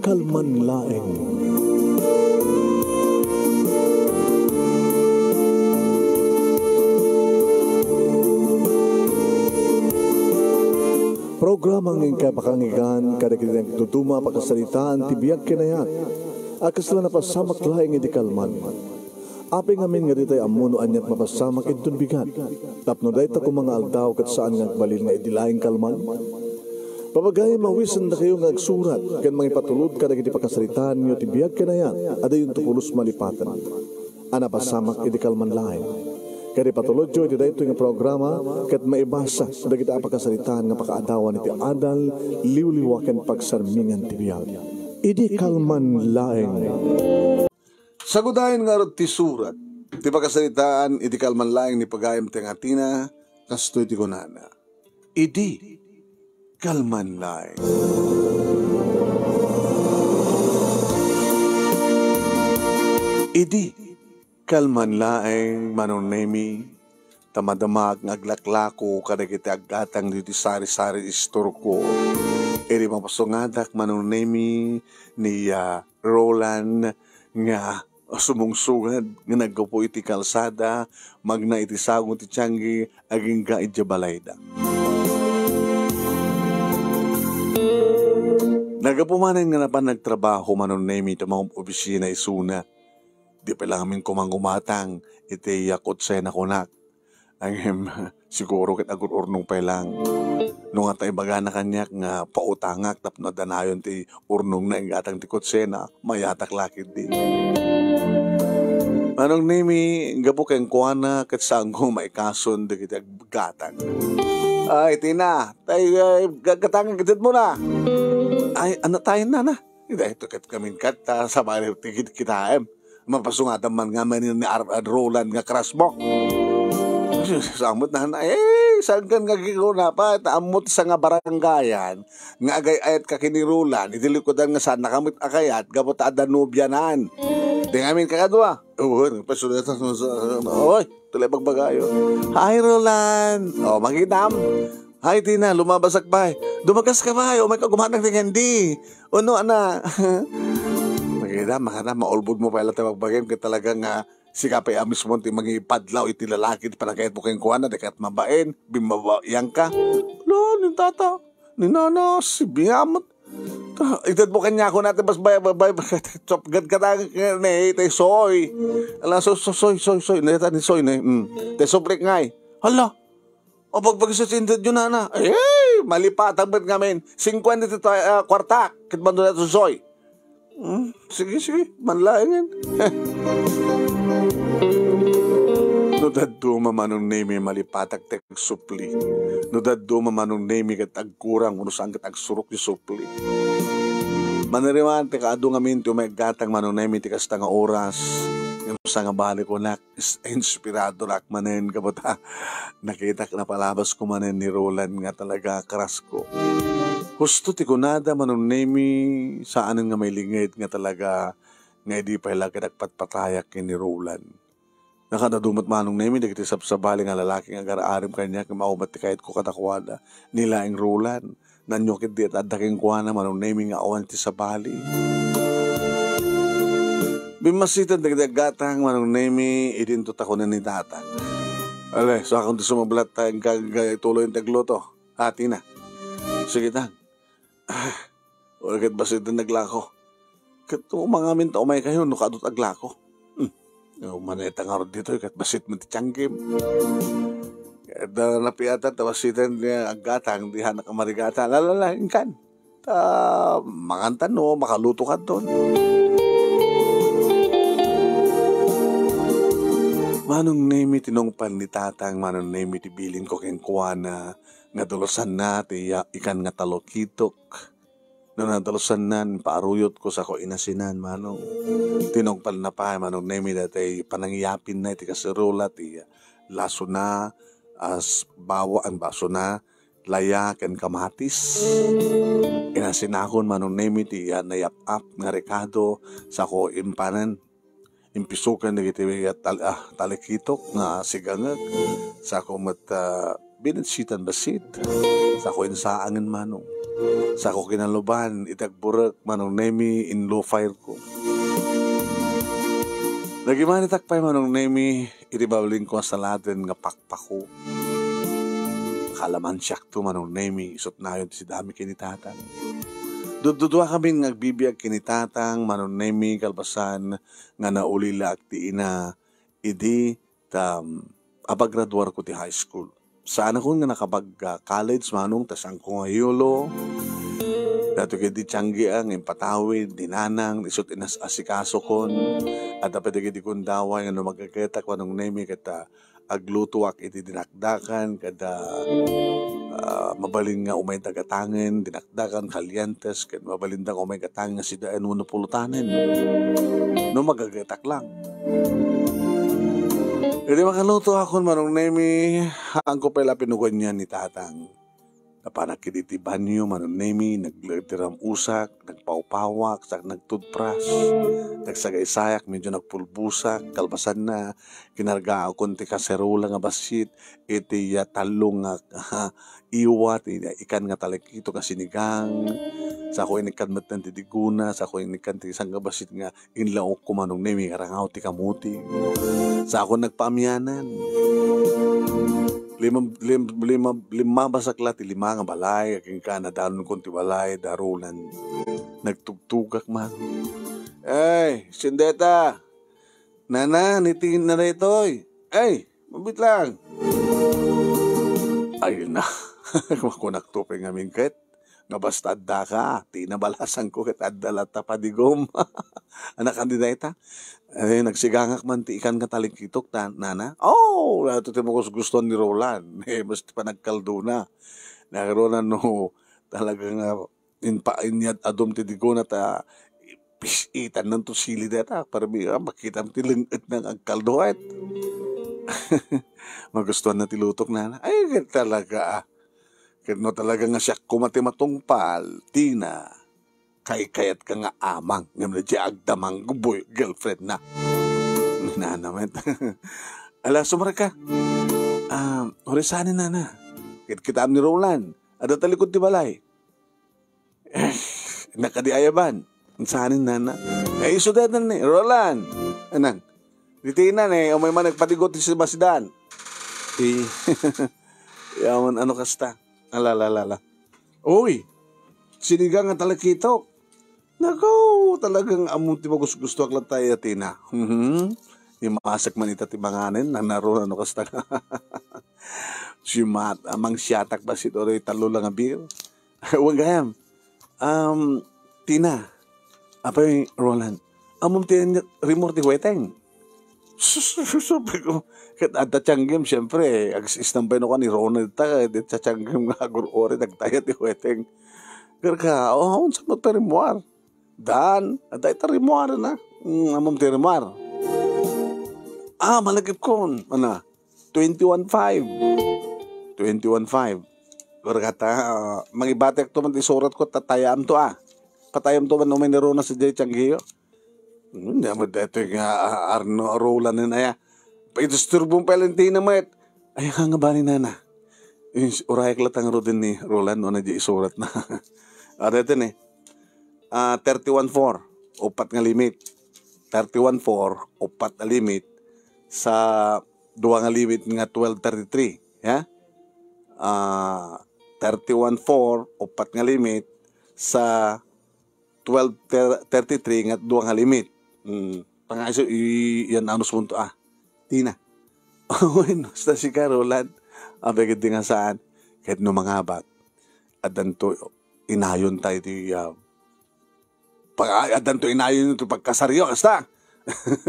kalman laeng. Programang ingkay pakangigan kada kinang tutuma pakasalitaan tibiyag kinayat akas lang napasamak laing iti kalman. Aping amin nga ditay amuno anyat mapasamak itun bigat. Tapno dayta ko mga aldaw kat saan nga balil nga iti laing kalman. Papagay mawisan na kayo nga agsurat kan mga ipatulod kada iti pakasalitaan nyo tibiyag kinayat ada yung tukulos malipatan. Anapasamak iti kalman laing. Kaya patulod jo, iti dahito nga programa kat maibasa da kita apakasalitaan nga pakaadawan iti adal liwliwaken pagsarmingan tibiyag. Idi kalman laeng. Sagudahin nga ron ti surat, ti pakasalitaan iti kalman laeng ni pagayam tengatina, kasto iti kunana. Idi kalman laeng. Idi kalman laeng manonemi tamadamag ngaglaklako kadagiti aggatang diti sari-sari istor ko eri mapasungadak manonemi ni Roland nga sumungsugad nga naggapo iti kalsada magna iti sagong ti Tianggi aging ga iti balayda. Nagapumanan nga napan nagtrabaho manonemi iti mga opisina isuna. Di pa lang amin kumangumatang iti yakot sa na kunak. Ang siguro kit agur-urnong pa lang. Nung atay baga na kanyak nga pautangak tapno danayon ti urnong na ingatang ti kotsena mayatak lakit din. Anong nimi gapo keng kuana kat saan ko maikason di kita gatang. Ay tina, tayo gagatang kitid mo na. Ay anak tayo na na. Ito kat kamin kat sa bali kita mapasungatan man nga man ni Roland nga crush mo. Samot na saan kan nga giguna pa, taamot sa nga baranggayan, nga agay-ayat ka kini Roland, itilikodan nga saan nakamit akayat, gabot adanubya naan. Di ngamin kakadwa. Pasunatan oy, tulay pagbagayo. Hi Roland. O, magitam. Hi Tina, lumabasak ba? Dumagas ka ba? O, may kagumanang ni Candy. Ano, ana? Maganda, makana, maulbod mo pala tayo magbagay ka talagang sikapay amis mo ti magipadlaw iti lalaki ti panagayat mo kayong kuha na dekat mabain, bimabayang ka. Lo, ni tata, ni nana, si biyamot. Itad mo kanya ako natin bas bay, gad ka na tayo soy. Alam, soy, neta ni soy na, tayo suplik ngay. Hala, o pagpagisa sindad yun na, malipatang ba't ngamin, 50 ito kwarta, kitbando na ito soy. Sige, manlain yan. No daddo mamanong nemi malipatak tek supli. No daddo mamanong nemi kat agkurang uno saan kat agsurok di supli. Maniriwan te kaado ngamin ti umaygatang manong nemi ti kasta nga oras. Yung sa nga bali ko nak inspirado rak manen kabota. Nakita na palabas ko manen ni Roland nga talaga karas ko. Husto ti kunada manong nemi saan nga may lingid nga talaga nga di pa ilagay nagpatpatayak ni Roland. Nakadadumot manong nemi dagiti sabsabali nga lalaki nga garaarim kanya nga maumat ti kahit ko katakwada nilaing Roland. Nanyokit di at adaking kuwana manong nemi nga awan ti sabali. Bimasitan dagiti gatang manong nemi idintot ako na ni tatang. Alay, so akong ti sumablat tayong kagatuloy yung tagluto. Hati na. Sige tang. Ulit basit na naglako. Kato mga amin ta umay kayo, no kadot aglako. Maneta nga rin dito, kat basit mo ti Tianggi. Kaya napiatan, tawasitan niya aggatang, di hanak ang marigata. Lalalain kan. Mangantan no, makaluto ka doon. Manong nemi tinongpan ni tatang, manong nemi ti bilin ko keng kuwana, nga dulusan na, ti ikan nga talokitok. Noong nadalusan nan, paaruyot ko sa ko inasinan, manong. Tinongpan na pa, manong nemi dati panangyapin na, ti kasirola, ti laso na, as bawa ang baso na, layak and kamatis. Inasinakon, manong nemi, ti nayap-up nga rekado, sa ko impanan. Impisukan na giti talikitok nga sigangag sa ko mat binansitan basit sa ko insaangin manong Sa ako kinaluban, itagburak manong nemi in low fire ko. Nagimanitak pa manong nemi, iribabling ko sa latin nga pakpako. Kalaman siyak to manong nemi, isot na yun si dami kinitatang. Dududwa kami nagbibiyag kinitatang, manong nemi, kalbasan, nga naulila at tiina, idi, apagraduar ko ti high school. Saan ako nga nakapag-college manong, tasang ko ngayolo, dato kaya di tiyanggi ang impatawid, dinanang, isot inas asikaso kon, at dapat kaya di kundaway, ano magkakatak, manong nemi, kata aglutuak iti dinakdakan, kada mabalin nga umay tagatangin, dinakdakan, kalyentes, kada mabalin nga umay katangin nga sidaan mo napulutanin. No magagatak lang. Hindi makaluto ako manong nemi, ang ko pala pinugan niya ni tatang. Napanakit banyo manong nemi, nagtiram usak, nagpawpawak, nagtutpras, nagsagay-sayak, medyo nagpulbusak, kalbasan na, kinarga ako konti kaserola nga basit, iti talong nga iwat, ikan nga talakito ka sinigang, sa ako inikanmat ng titiguna, sa ako inikan ti isang basit nga inlaok ko manong nemi, karangaw ti kamuti, sa ako nagpaamyanan. Lima basakla ti lima nga balay, aking ka na danon kong ti balay, darulan, nagtugtugak man. Ay, Sindeta, nana, nitingin na na ito'y. Ay, mabit lang. Ayun na, makunak tuping aming ket. Nga basta adda ka, tinabalasan ko ket adda lata padigom. Anak kandidata, ay nagsigangak man ti ikan katalikitok nana. Oh, lato ti mo gusto ni Roland. Basta pa nagkaldo na. Nakaroon no, talagang inyad adom ti digona ta pisitan ng to sili data para makita mo ti lingit ng agkaldoet. Magustuhan na ti lutok nana. Ay, talaga Kano talaga nga siya kumatimatungpal, tina, kayat ka nga amang, nga na siya agdamang guboy, girlfriend na. Nanamet. Ala, sumara ka. Horisanin na. Kita ni Roland. Ada talikod ti balay. Nakadiayaban. Sanin na. Isudet na ni, Roland. Anang, ditinan umay man nagpatigot si Basidan. Yaman, ano kasta? Alalala. Uy, sinigang nga talakitok. Nako, talagang amunti mo gusto aklat tayo tina. Imasak man ita ti manganin, naroon ano kasta. Simat, amang siyatak ba si Toroy talo lang a beer. Huwag gayam. Tina, apay Roland, amunti rimor ti weteng. Sabi ko, at tatyanggim, siyempre, istambay no ka ni Ronald ta, tatyanggim nga agor-ori, nagtayat ni Weteng. Kaya ka, sa magtarimuar. Dan, at ay tarimuar na. Amam tarimuar. Malagip ko. 21.5. 21.5. Kaya kata, magibatek to man isurat ko, tatayam to Patayam to man umay ni Ronald sa Jay Tianggiyo. Hindi mo dito nga Arno Roland na ya. Paidisturbong Valentina met. Ay nga ba ni nana? Urayak latang ro din ni Roland o na di isurat na. Dito ni. 31.4 upat nga limit. 31.4 upat nga limit sa duwa nga limit nga 12.33. Ya? 31.4 upat nga limit sa 12.33 nga duwa nga limit. Pangaiso, yan anus punto Tina. Bueno, sa si Roland, abagad din nga saan, kahit no mga bat, adanto inayon tayo ti, adanto inayon ito pagkasaryo, kasta.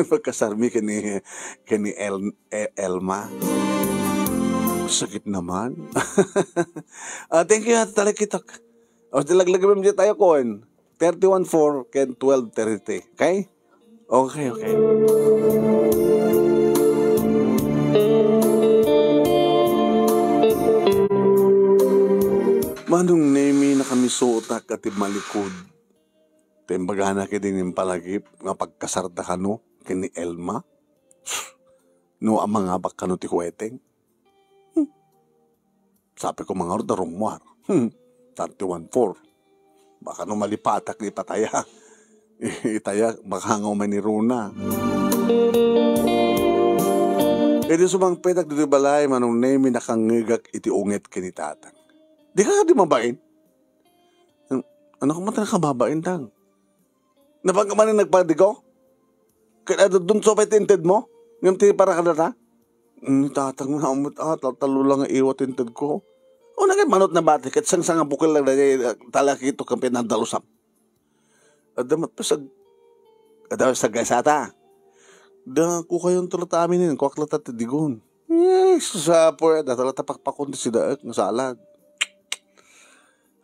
Pagkasarmi kani Elma. Sakit naman. Thank you, talakitok. O, dilaglag mo tayo koin. 31.4 ken 12.30. Okay? Okay. Manong nemi na kami suotak at malikod. Tembaga na kitin yung palagip nga pagkasarda ka no, kini Elma. No, ang mga bak ka no ti Kuweteng. Sabi ko mga orda rumwar. 31-4. Baka nung malipatak ni pataya. Itaya, baka nga umay ni Runa. Iti sumang petak dito balay, manong nemi nakangigak iti ungit kinitatang. Di ka di mabain? Ano ka mata nakababain tang? Napagkamanin nagpadigo? Kaya doon so pa'y tinted mo? Ngayon ti para ka na ta? Tatang mo na umot talo lang ang iwa tinted ko. O nagay manot na bati, kat sang bukil lang na talaki ito kang pinandalusap. Adamat pa sa gasata. Da ko kayong tulata amin yun, kuwak lata tidigon. Sa po, talata pakpakon si daak ng salad.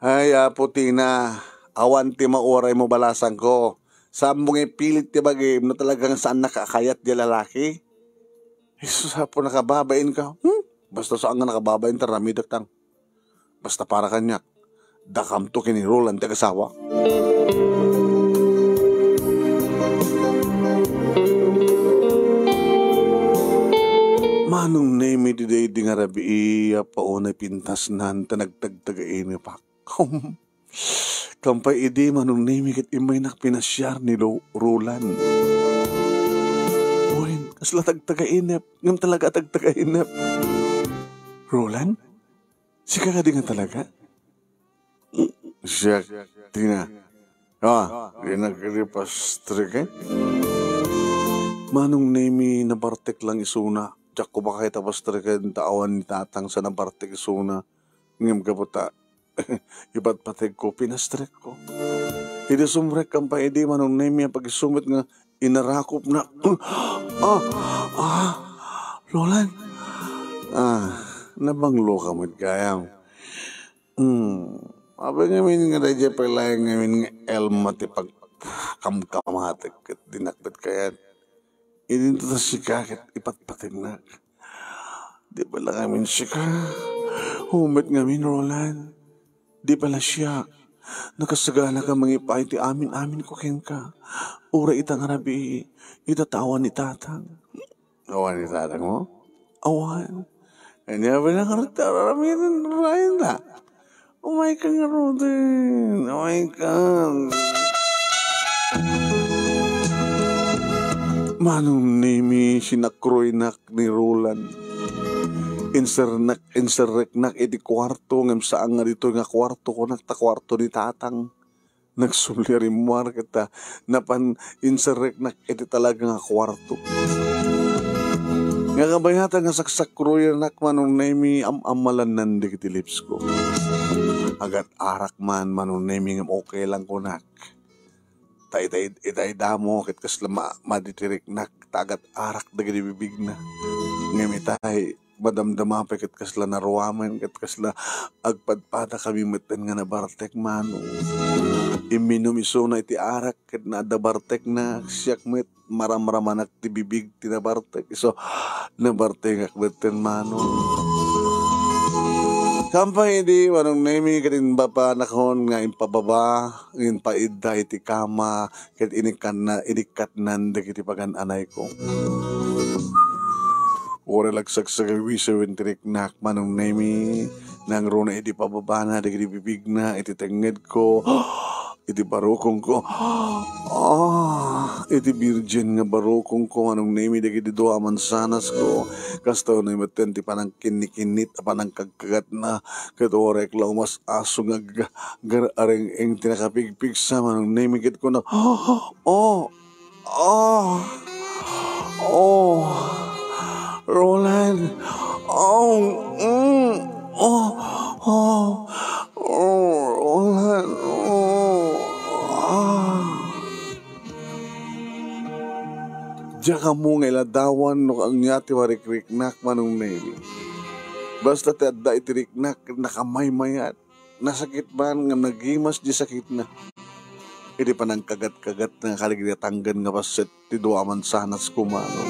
Ay, puti na, awan ti mauray mo balasan ko. Sambong pilit ti bagay na talagang saan nakakayat di lalaki. Jesus, po nakababain ka. Basta saan nga nakababain taramidak tang. Basta para kanyak, dakam to kinirolan ti kasawa. Manong nemi di day di nga rabi iya paunay pintas nan tanagtagtagain ni pak. Kampay idi manong nemi kat imay nakpinasyar ni Roland. Uwin, kasla tagtagainap, ngam talaga tagtagainap. Roland? Sika ka di nga talaga? Siya, tina. Di nagkiripastrik eh. Manong nemi nabartek lang isuna. Diyak ko ba kayo tapos talagang taawan ni tatang sa nabartek isuna. Ngam kaputa. Iba't patig ko, pinastrek ko. Hindi sumrek kang pa, hindi manong nemi ang pag-isumit nga inarakop na. Lolan. Nabanglo ka mo't kayang. Abang ngamin nga radya pala ngamin nga elma ti pag kamkamatik at dinakbet kayan. Ininto na si kakit ipatpatin na. Di pala ngamin si ka. Humit ngamin Roland. Di pala siya. Nakasagana ka mga ipay ti amin ko ken ka. Ura itang rabi. Itatawan ni tatang. Awan ni tatang mo? Awan. Kanya ba na karakteraramin Ryan na? Umay ka nga Rodin. Umay ka. Manong nemi sinakroinak ni Roland. Inserrek nak iti kwarto. Ngam saan nga dito nga kwarto ko nakta kwarto ni tatang. Nagsulirimwar kita. Napan inserrek nak iti talaga nga kwarto. Nga kabayata nga saksakroy nak manong nemi amalan nandi kiti lips ko. Agat arak man manong nemi ngam okay lang ko nak. Itay damo kit kasla maditirik nak tagat arak dagiti bibig na. Ngam itay madamdama pa kit kasla naruaman kit kasla agpadpada kami meten nga nabartek mano. Iminom iso na iti arak kit na adabartek na siyak met maramramanak ti bibig ti nabartek. Iso nabartek akbeten mano. Kampay di wanong nemi katin bapa nakon nga impababa ngin paida iti kama ket inikat nan dagiti pagan anay ko. Ora lagsagsaga wiso wintirik nak manong nemi nang rona iti pababa na dagiti bibig na iti tenged ko. Iti barokong ko. Iti virgin nga barokong ko. Anong nemi dagiti doa mansanas ko. Kastaw na imaten ti panang kinikinit. Panang kagkagat na. Katorek lang mas aso nga garareng eng tinakapigpig sa. Anong nemi kit ko na. Roland. Roland. Diya ka mo nga iladawan no ang nyati warikrik-nak manong nemi. Basta tadda itiriknak nakamay-mayat. Nasakit man nga nagimas di sakit na. Hindi pa nang kagat-kagat na kaligitanggan nga paset ti duaman sanas kumano.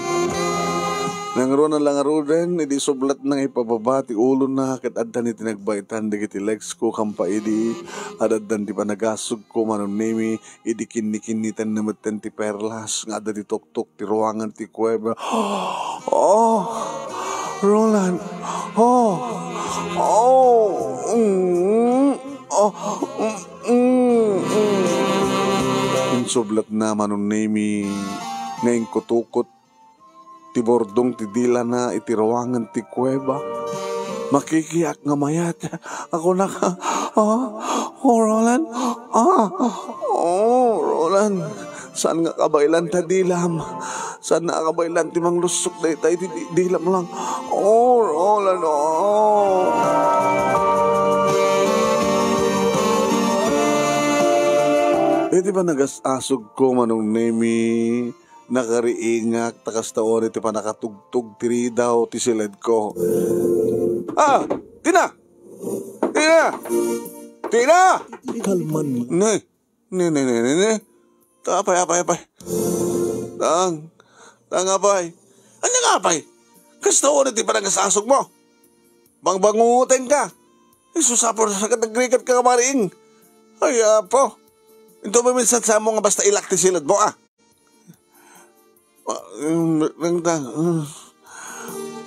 Nangaro na lang arudan, edi sublat nang ipababa, ti ulo na, kat addan iti nagbaitan, digiti legs ko, kampa edi, adaddan ti panagasog ko, manong nemi, edi kinikinitan naman ti perlas, nga adda ti tok-tok, ti ruangan, ti kuweba. Roland, Insublat na manong nemi ngayon kutukot ti bordong ti dila na itirawangan ti kuweba. Makikiyak nga mayat. Ako na ka. Roland. Roland. Saan nga kabailan ta dilam? Saan nga kabailan ti mang lusok na itay ti dilam lang? Roland. Di ba nagasasog ko manong nemi nakariingak takas taon iti pa nakatugtog tiri daw ti silid ko. Tina! Kalman. Ne. Apay. Tang apay. Ano nga apay? Kas taon iti pa nagasasog mo. Bangbanguteng ka. Isusapor sa katagrikat ka kamariing. Ay, po. Ito ba minsan sa mo nga basta ilak ti silid mo,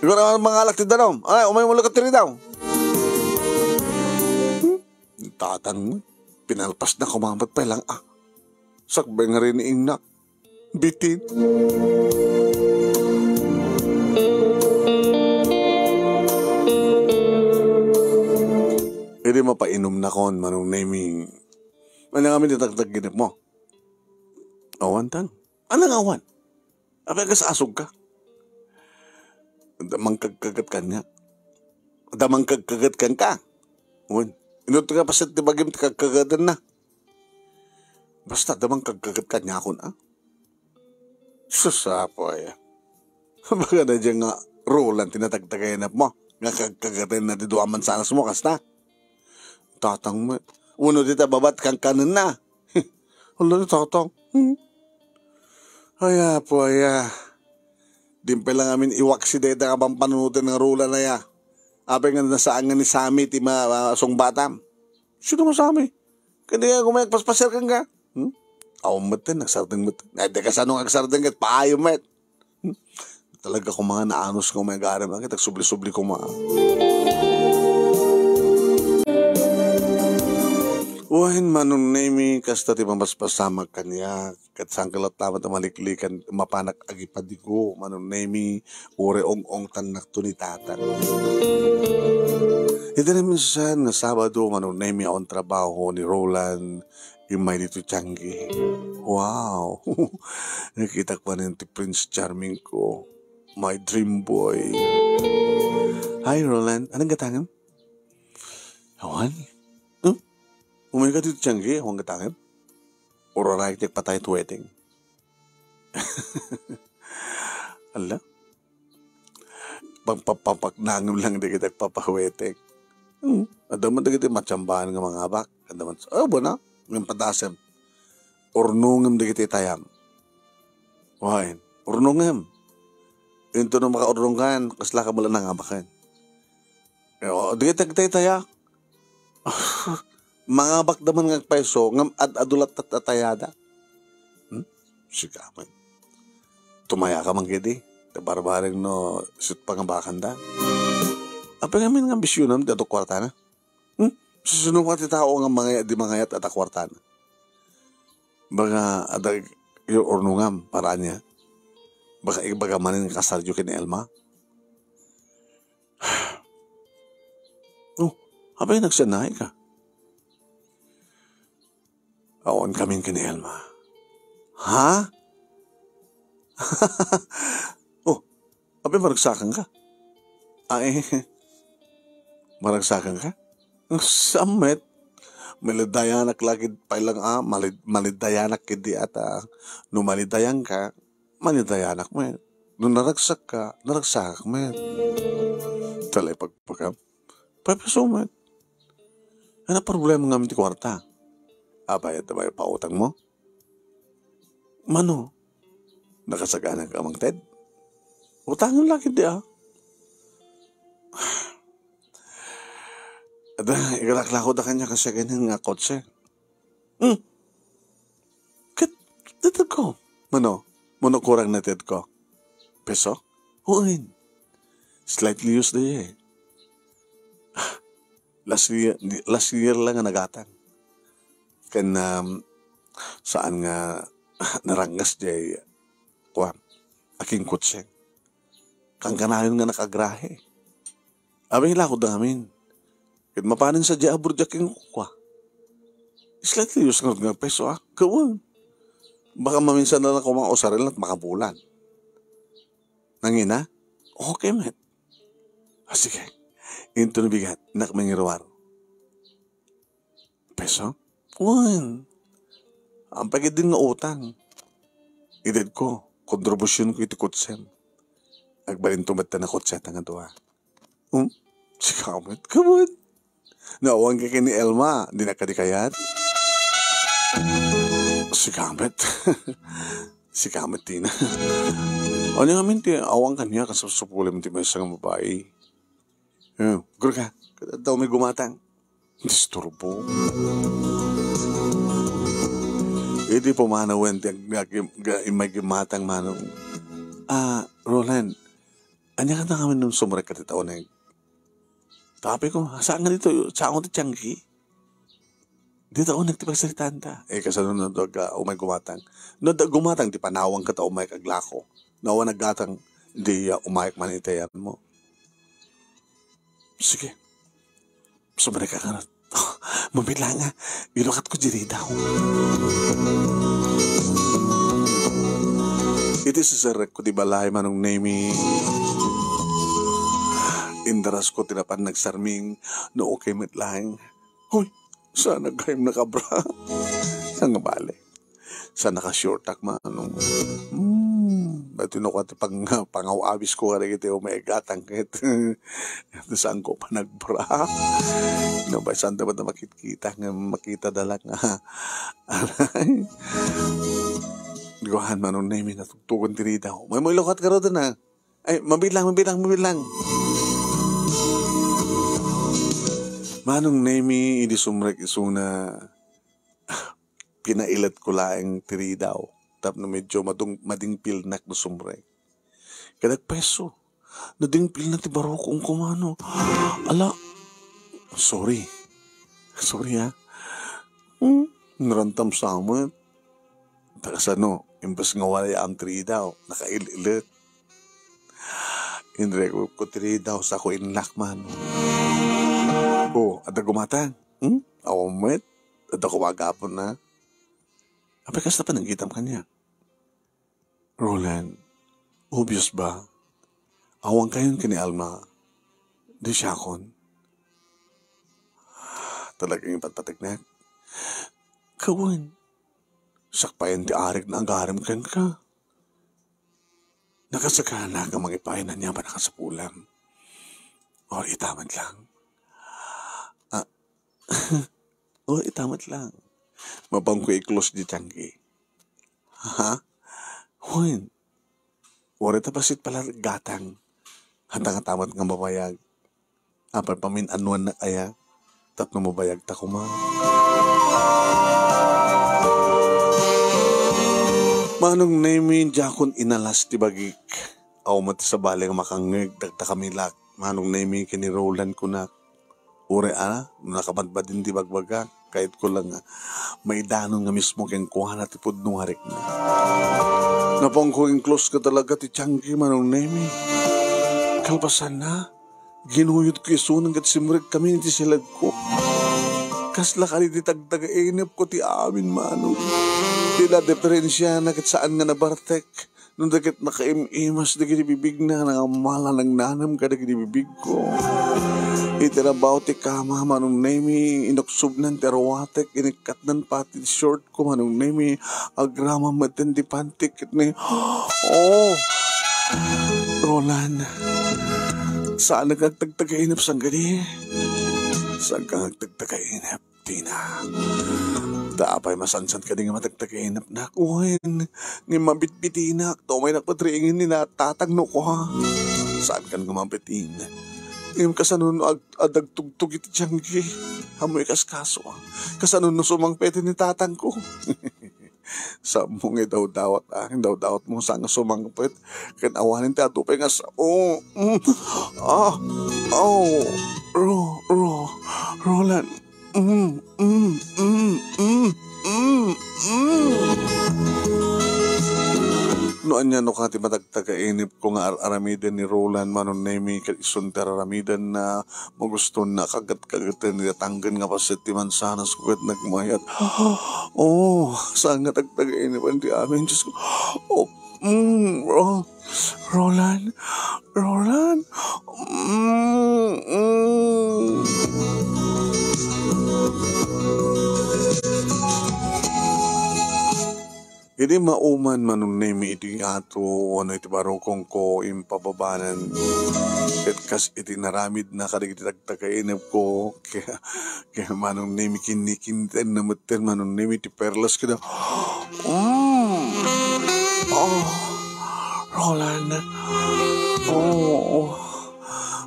Siguro naman mga alak ti danom. Ay, umay mo lukat tiri daw. Tatang mo. Pinalpas na kumamat pa lang, Sakbay nga rin iingnak. Bitin. Hindi mapainom na kon manong naming. Ano nga minitagtag ginip mo? Awan tang. Anong awan? Apay ka sa asog ka. Damang kagkagat ka niya. Damang kagkagat ka. Uwan. Inuto ka pa sa tibagim kagkagatan na. Basta damang kagkagat ka niya ako na. Susapoy. Baka na dyan nga Roland tinatagtagayanap mo. Nga kagkagatan na diduaman sanas mo kasta. Tatang mo. Uno dita babat kang kanan na. Hala na tatang. Ay po. Dimpe lang amin iwaksi deta ka bang panunutin ng rula na ya. Apay nga nasaan nga ni Sammy ti song batam. Sino mo Sammy? Kaya nga kumayak paspasir kang ka. Awam matin, nagsardeng matin. Nade ka sa nung nagsardeng kat paayo met. Talaga kung mga naanos kong may garam. Kita subli-subli kong mga. Uwahin manong nemi kasta ti pamaspasamag kanya kat sangkalat tamat na maliklikan mapanak agipadigo manong nemi ure ong tanak to ni tatan. Ito na minsan nga Sabado manong nemi on trabaho ni Roland yung may dito tiyanggi. Wow! Nakita ko na ti Prince Charming ko. My dream boy. Hi Roland, anong gatangan? Awan? Umay ka dito tiyanggi, huwag katangin. Uraray tiyak patay to wedding. Ala? Pagpapagnangam lang di kita papaweting. Adaman di kita matsambahan ng mga abak. Adaman, na? Ngayon padasem. Urnungam di kita tayam. Wahin, urnungam. Ito na makaurnungan, kasla ka mula nang abakan. Di kita tayam. Mga bakdaman ng peso, ngam adulat tatayada. Sigaman. Tumaya ka man gidi. Barbaring no, sit pangabakan da. Apa ngamin nga bisyonam, di ato kwarta na? Susunong ka ti tao nga mga di mangayat at kwarta na. Baga, ada yung ornungam, para niya. Baka ibaga manin kasaryo kini Elma. Apa yung nagsanay ka? Awan kaming kini Elma. Ha? Abe maragsakan ka? Ay, maragsakan ka? Samet. Malidayanak lagi pailang malidayanak kidi ata. No malidayan ka, malidayanak mo. No naragsak ka, naragsak mo. Talay pagpagam. Papaso mo. Ano problema nga ti kwarta? Bayad na ba yung pautang mo? Mano? Nakasaganan ka mang Ted? Utangan lang hindi Ada, igalaklako da kanya kasi ganyan nga kotse. Dito ko. Mano kurang na Ted ko? Peso? Uin. Slightly used na Last year lang ang nagatang. Kan saan nga narangas jay kuan aking kutse. Kang kanayon nga nakagrahe. Abing ilakod namin. Kit mapanin sa jay abur jaking kwa. Slightly use nga peso Kawan. Baka maminsan na lang ko mga usaril at makabulan. Nangina? Okay, met. Sige. Into na bigat. Nakmangirwar. Peso? Kuwan. Ang pagid din nga utang. Idad ko. Kontribusyon ko iti kutsem. Agbalin tumata na kutseta nga doa. Si Kamet. Kamet. Naawang ka ni Elma. Di na kadikayat. Si Kamet. Si Kamet din. Ano nga minti, awang kanya kasasupulim ti may isang babae. Guru ka. Daw may gumatang. Disturbo. Hindi po manawan may gimatang manong. Roland, anya ka na kami nung sumurek ka titaw na tapi ko, saan nga dito? Saan ko ti Tiangki? Dito ako nagtipagsalitaan ta. Kasano na umay gumatang. No, gumatang, di panawang ka ta umay kaglako. Nawa naggatang, di umayak man itayan mo. Sige. Sumurek ka ka na. Mabila nga, ilukat ko diri daw. Iti sisarek ko di balay manong name indaras ko tinapan nagsarming no okay mitlang. Hoy, sana gayam nakabra. Ang bale. Sana ka short tak manong. Ba't ko ati pangawabis ko ka rin iti umayagatang kahit saan ko pa nagbra. Nabay saan dapat na makita dalang Gahan manong na yung natugtugan tiri daw. May lokat ka rin na. Ay, mabilang. Manong Nemi, hindi sumrek isuna pinailat ko laing tiri daw. Tap na medyo madingpil nak na sumrek. Kadag peso. Nadingpil na ti baro kong kumano. Ala, sorry ha. Narantam sa amat. Tagasano, imbas nga wala ang tiri daw. Nakailit. Indre ko tiri daw sa ko inlak man. Ada gumatang. Awamet. Ada kumagapon na. Apekas na pa nanggitam kanya. Roland, obvious ba? Awang kayon kini Alma. Di siya kon. Talagang ipatpatik Kawan. Sakpayan ti arik na agarim kan ka. Nakasakana ka magipayan na niya ba nakasapulam? O itaman lang. Itamat lang. Mabang ko i-close di Tiangki. Huwin. Wari tapasit pala gatang. Hantang-tamat nga mabayag. Apal pamin anuan na kaya. Tap na mabayag ta kuma. Manong naimin jakon inalas ti bagik. Aw mati sa baling makangig dagta kamilak. Manong naimin kini Roland kunak. Ure nakamadbad din di bagbaga. Kahit ko lang may danon nga mismo keng kuha na tipod nung harik na. Napang ko yung close ka talaga ti Tiangki manong nemi. Kalpasan na. Ginuyod ko isunang kat simrek kami ti silag ko. Kasla ka di tagtaga-inip ko ti amin manong. Tila diferensya na kat saan nga nabartek. Nung dakit nakaimimas dagiti bibig na nangamala ng nanam ka dagiti bibig ko. Itirabaw ti kama manong nemi inoksob ng terwatek inikat ng pati short ko manong nemi agrama matin di pantik ni Roland saan nagtagtagainap sang gani saan ka nagtagtagainap Tina daapay masansan ka di nga matagtagainap na kuhin nga mabitbitinak to may nakpatriingin ni natatagno ko ha saan ka gumabitin Ngayon kasanon adagtugtug iti Tiangki. Hamoy kaskaso. Kasanon no sumang pwede ni tatang ko. Sa mong daw-dawat daw-dawat mo sa nga sumang pwede. Kanawanin ti atupay nga sa Roland. Noan niya no kati matagtagainip ko nga aramidan ni Roland manon nemi isun aramidan na magusto na kagat-kagatan ni tanggan nga pasit ti mansanas ko kat nagmayat. Oh, saan nga tagtagainipan ti amin? Diyos ko. Oh, Roland. Hindi mauman manong nemi iti ato ano iti barokong ko impababanan ket kas iti naramid na kadig iti tagtagainip ko kaya manong nemi kinikinten na maten manong nemi iti perlas kada. Roland.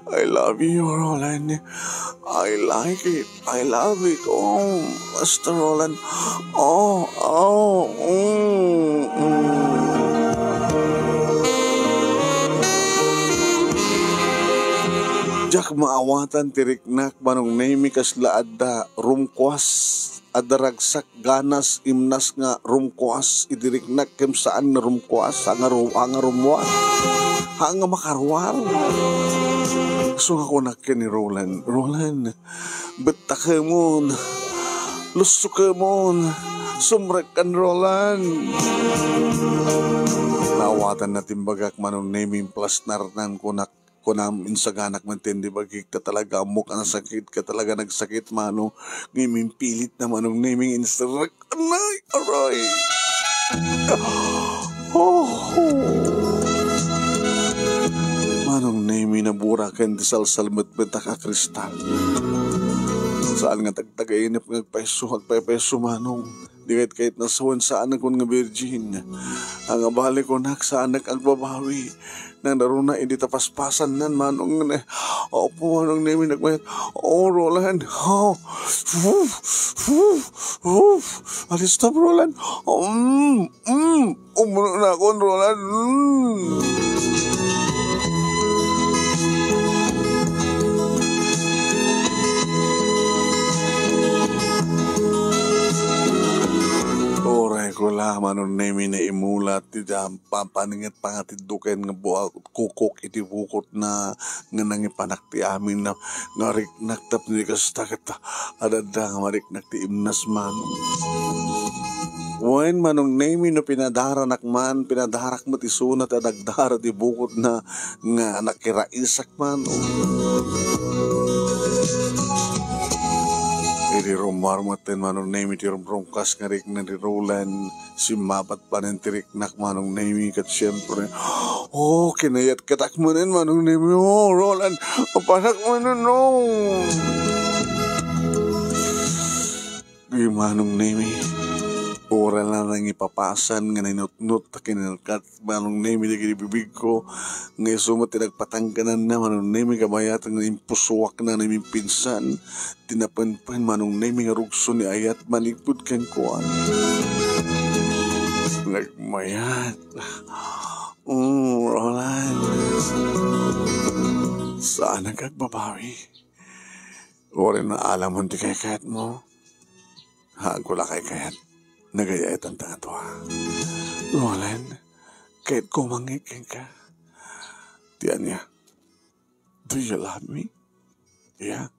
I love you, Roland. I like it. I love it. Oh, Master Roland. Jak maawatan tiriknak manong nemi kasla adda rumkwas adda ragsak ganas imnas nga rumkwas idiriknak kem saan na rumkwas hanga rumwa hanga makarwar. So ako nakin ni Roland, beta ka mo, lusok ka mo, sumrek kan Roland. Nawatan natin bagak manong naming plus narnan ko na kunam insaganak mantindi bagik ka talaga amok ang sakit ka talaga nagsakit mano ngiming pilit na manong naming insarek anay aray. Manong nemi na burakan di salsalmet beta ka kristal. Saan nga tagtagainip ng peso manong. Di kahit nasawan saan akong nga virgin. Ang abali ko nak saan agbabawi. Nang naruna hindi tapaspasan nan manong na. Opo manong nemi nagmayat. Oh Roland. Alis na Roland. Umuno na ako Roland. Oray ko la manon nemi na imulat ti jam pampaninget pangatiduken nga buak kukuk iti bukot na nga nangipanak ti amin na ngariknak tap ni kastaket adada nga mariknak ti imnas manong. Wen manong nemi no pinadaranak man pinadarak mo ti sunat adagdara ti bukot na nga nakiraisak manong. Iti rumar maten manong nemi ti rumrungkas nga rik na ni Roland si mapat pa ng tiriknak manong nemi kat siyempre kinayat katak manen manong nemi Roland panak manen manong nemi ora na nang ipapasan nga ninutnut kinilkat manong nemi di bibig ko nga isumat tinagpatangkanan na manong nemi kamayat nga impusuwak na namin pinsan tinapanpan manong nemi nga rugso ni ayat maligpud ken kuan nagmayat Roland saan nagagbabawi ora na alam mo di kayat mo hagula kayat nagayayat ang tato Roland kahit kumangikin ka tiyan niya do you love me? Yeah,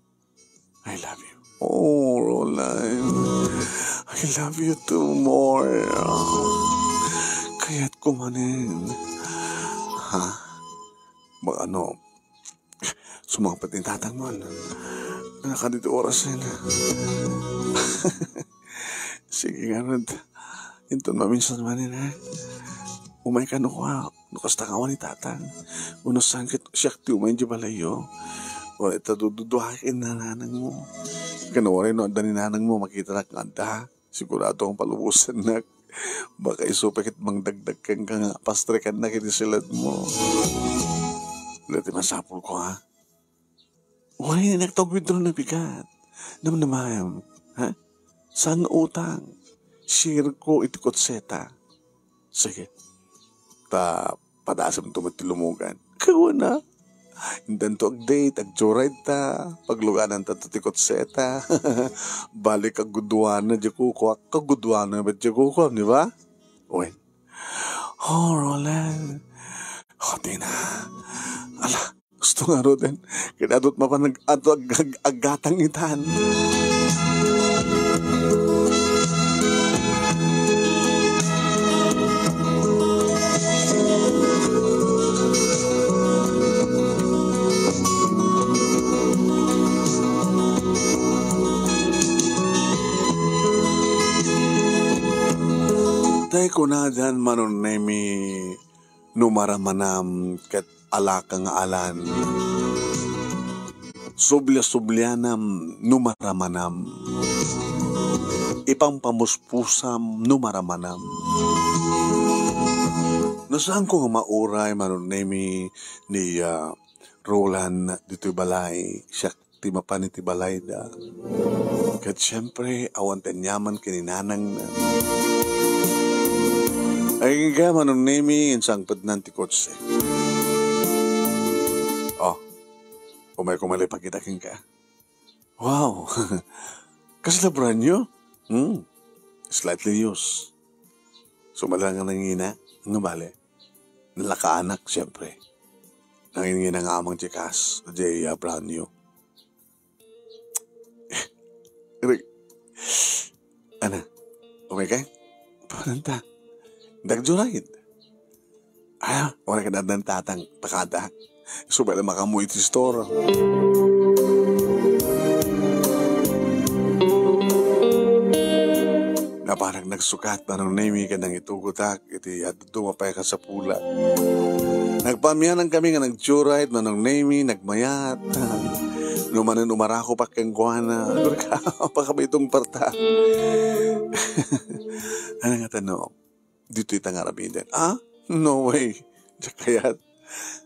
I love you. Oh Roland I love you too more kaya't kumanin sumangpat yung tatang mo nakadito oras na sige nga Rod. Inton maminsan manin ha. Umay ka no ka. Nukasta ka ni tatang. Unos sangkit siyak ti umay di balayo. Wala ita duduhakin na nanang mo. Kanawarin no anda ni nanang mo makita na kanta. Sigurado ang palubusan na. Baka isupakit mang dagdag kang nga pastrekan na kinisilad mo. Dati masapul ko ha. Wala yung nagtawid doon na bigat. Namnamayam. Ha? Saan utang? Share ko iti kotseta. Sige. Padasam tumatilumugan. Kawa na. Indan to ag-date, ag-joyride ta, pagluganan ta tikot seta, balik kagudwana, dyakuko, kagudwana ba dyakuko, di ba? Uy, oh, Roland, oh, di na, ala, gusto nga ro din, kinadot mapanag, ato agatang itan. Tay ko na dyan manunemi numaramanam ket alaka nga alan. Sublia-sublianam numaramanam. Ipampamuspusam numaramanam. Nasaan ko nga mauray manunemi ni Roland dito'y balay. Siya ti mapaniti balay da. Ket siyempre awan tanyaman kininanang na. Ay nga manunemi insang padnan ti kotse. Oh, kumay pagkitakin ka. Wow, kasilabran nyo? Slightly used. Sumalang nga nangina, nga bale. Nalakaanak, siyempre. Nangingina nga amang tikas, jay brand new. Ana, umay Paranta. Dagjuraid. Wala ka na tatang pakada. Subala makamuy ti store. Na parang nagsukat na nung nami ka nang itugutak, iti at dumapay ka sa pula. Nagpamyanan kami nga nagjoyride, manong nami, nagmayat. Numanan umarako pa kang guana. Baka ba itong parta? Ano nga tanong? Dito itang arabin din. No way. Kaya,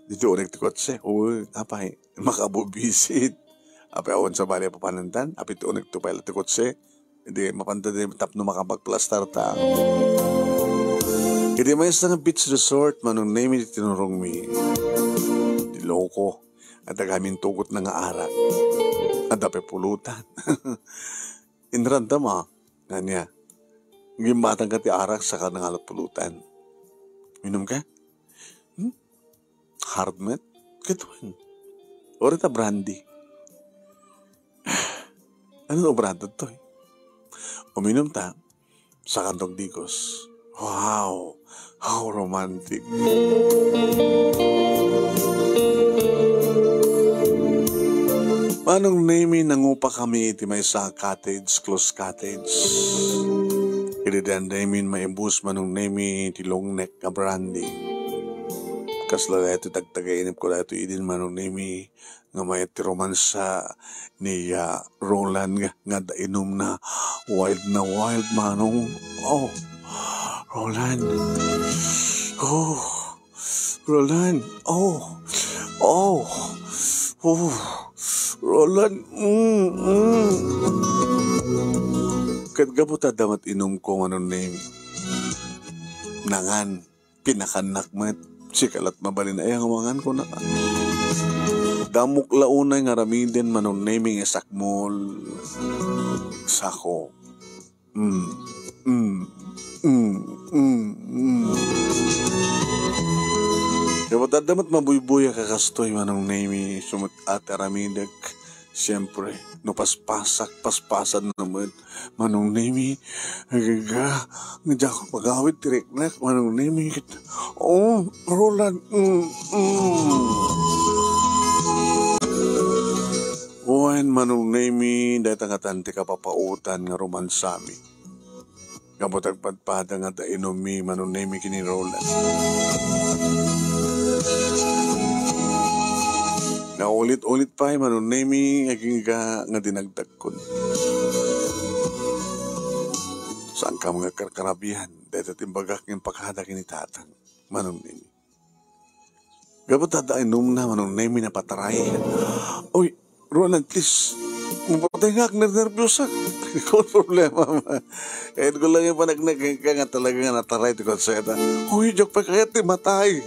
dito ulit ti kotse. Uy, apay, makabubisit. Apay, awan sa bali papanandan. Apay, ito ulit ito pala ti kotse. Hindi, mapanda din, tapno makapagplastar ta. Hindi, may isang beach resort, manong name it tinurong mi. Di loko. At agamin tugot na nga arak. At apay pulutan. Inranda ma. Nga niya. Gimatang ka ti arak sa kanang alat pulutan. Minum ka? Hardmet? Kituan. Orita brandy. Ano o branded to? Uminom ta sa kantong digos. Wow! How romantic! Manong name nangupa kami iti may sa cottage, close cottage. Ilidan namin maibus manong name ti long neck ka brandy. Kasla ito tagtagainip ko ito idin manong name nga may ti romansa ni Roland nga dainom na wild manong. Oh, Roland. Oh, Roland. Oh, Roland. Kadgabuta damat inom ko anong name. Nangan, pinakanak met. Sikalat mabalin ay ang amangan ko na. Damok launay nga ramiden manong naming esakmol. Sako. Dapat damat mabuybuya kakastoy manong nami sumut at aramidag. Siyempre, no paspasan naman, manong nami, agaga, nga ko pagawit tiriknak, manong nami, oh, Roland, Uwan, manong nami, dahil tangatante ka papautan nga romansami. Kapag padpada nga dainomi, manong nami kini Roland. Na ulit-ulit pa manong nami aging nga dinagdag ko. Saan ka mga karkarabihan dahil timbagak ng pagkada kinitatang manong nami. Gabot inom na manong nami na pataray. Oy, Roland, please. Mapatay nga nervyos Ikaw problema ma. Kahit ko lang yung panagnag ka nga talaga nga nataray ti konseta. Uy, joke pa kaya ti matay.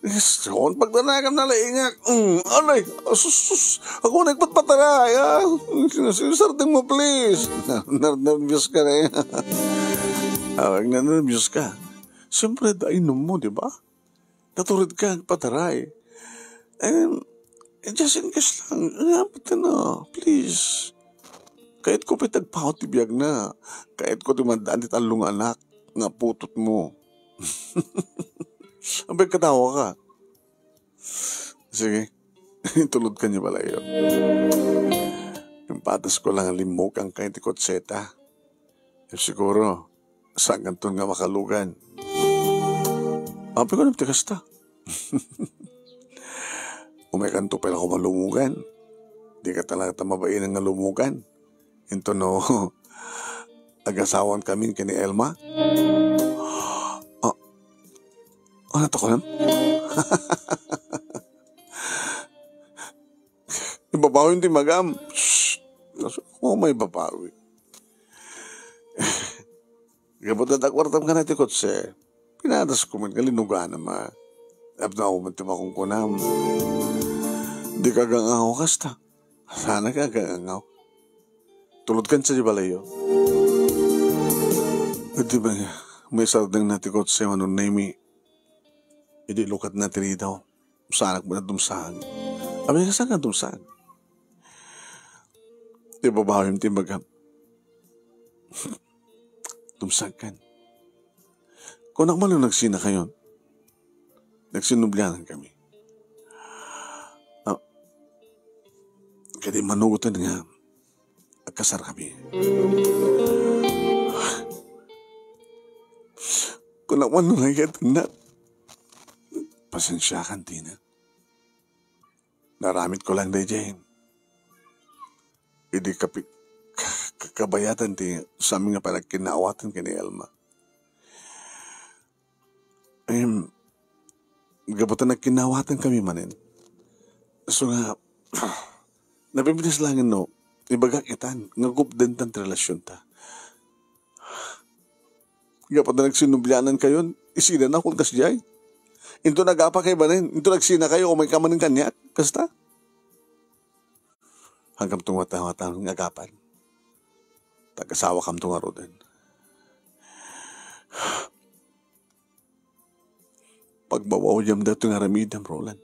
Yes, on pagdanagan na laingak. Anay, sus, ako nagpatpataray. Sinasarting mo, please. Nervous ka na yan. Awag na nervous ka. Siyempre, dainom mo, di ba? Naturid ka, pataray. Just in case lang, pati na, please. Kahit ko pitagpahot tibiyag na. Kahit ko timandaan it alung anak, nga putot mo. Abay katawa ka. Sige, tulod ka niya pala yun. Yung patas ko lang ang limok ang kahit ikot seta. Siguro, saan ganton nga makalugan. Api ko nagtikas ta. Umekanto pala ko malumugan. Di ka talaga mabain ang nalumugan. Ito no, agasawan kami kini Elma. Ano to ko lang? Ibabawi hindi magam. Shhh. Oh, may babawi. Gabot na takwartam ka natin kotse. Pinadas ko man kalinugan naman. Abna ako man timakong kunam. Di ka gangaw kasta. Sana ka gangaw. Tulad kan sa balayo. Di ba may sardang natin kotse manon na imi. Hindi lukat natin rito. Sanak mo na dumsaan. Abi ka saan ka dumsaan? Di ba ba yung timbagam? Dumsaan kan. Kung nakmalo nagsina kayo, nagsinublanan kami. Kaya manugutan nga, agkasar kami. Kung nakmalo na na, pasensya kan, Tina. Naramit ko lang, DJ. Hindi kabayatan ti sa amin nga pala kinaawatan kini Elma. Gabutan na kinawatan kami manin. So nga, nabibilis lang no, ibagak itan, ngagupden tan relasyon ta. Gabutan na nagsinubyanan kayo, isina na kung kasjay. Into nagapa kayo ba rin? Into nagsina kayo o may kamanin kanyak? Kasta? Hanggang tunga-tunga ng agapan. Tag-asawa kam tunga ro din. Pagbawaw yam dato nga ramidam, Roland.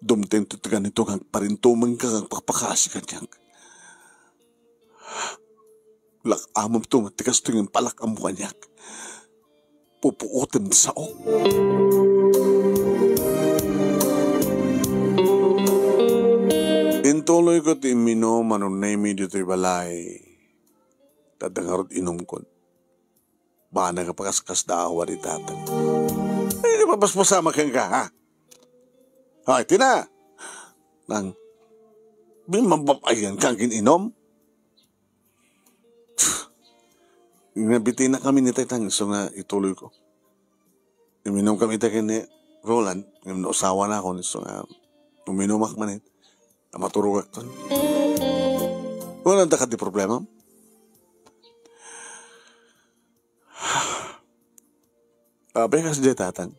Dumten to ganito kang parintumang kang pakpakasi kanyang. Lakamam to matikas to yung palak ang mukha niyak. Pupuotin sa o. Intuloy ko ti minom anong naimi dito balay. Tadangarot inom ko. Baka nagapakaskas da awa ni tatang. Ay, napapaspasama kang ka, ha? Ay, tina! Nang, bimababayan kang kininom? Nabitin na kami ni Tatang, so nga ituloy ko. Uminom kami tayo ni Roland, ngayon usawa na ako, so nga uminumak man na maturugak to. Walang dakat di problema. Abe kas di Tatang.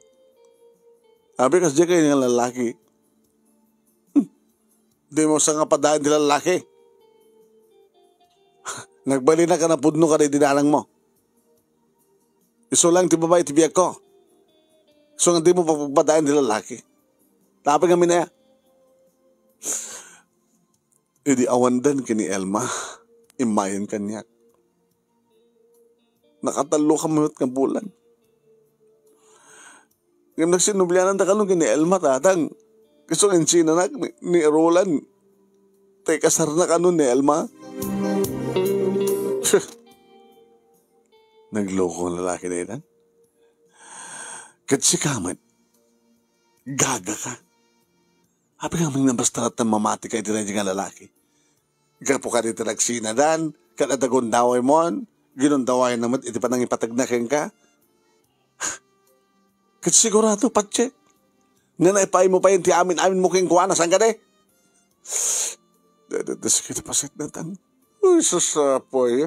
Abe kas di kayo ng lalaki. Di mo sa nga padaan di lalaki. Nagbali na ka na pudno ka na dinalang mo. Iso lang ti babae ti biyak ko. So nga di mo papagpadaan di lalaki. Tapos kami na ya. Idi awandan kini Elma. Imayan kanyak. Nakatalo ka manot ng bulan. Ngayon nagsinublanan ta kalong kini Elma Tatang. Gusto nga sinanak ni Roland. Tay kasar na kanon ni Elma. Nagloko ang lalaki na ilan. Kasi kaman, gaga ka. Habi nga mga nabastarat na mamati kayo tinadya nga lalaki. Gapo ka dito nagsinadan, kanadagon daway mo, ginundaway naman, iti pa nang ipatagnakin ka. Kasi sigurado, patse. Nga naipay mo pa yun, ti amin mo kong kuwana, saan ka de? Dadadasi kita pasit na tan. Uy, sasapoy.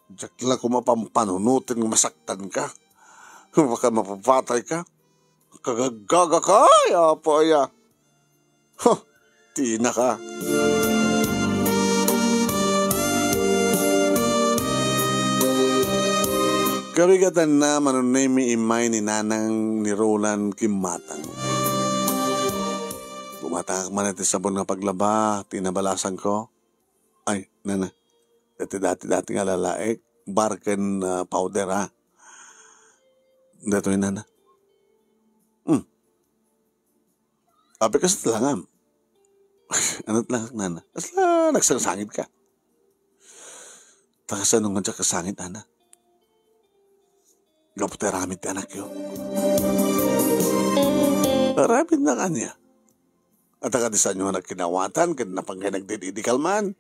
Diyak lang kung mapampanunutin, masaktan ka. Baka mapapatay ka. Kagagaga ka, apa ya. Huh, Tina ka. Kabigatan na manunay imay ni nanang ni Roland Kimatang. Bumatak man natin sabon nga paglaba, tinabalasan ko. Ay, nana, dati nga lalaik, barken powder ha. Dato yung nana. Ape kasi talangam. Ano lang nana? Asla, nagsangsangit ka. Takasan nung nga kasangit, nana. Gaputi ramit ka anak yun. Ramit na kanya. At akadisan nyo na kinawatan, kaya napangay nagdididikal man.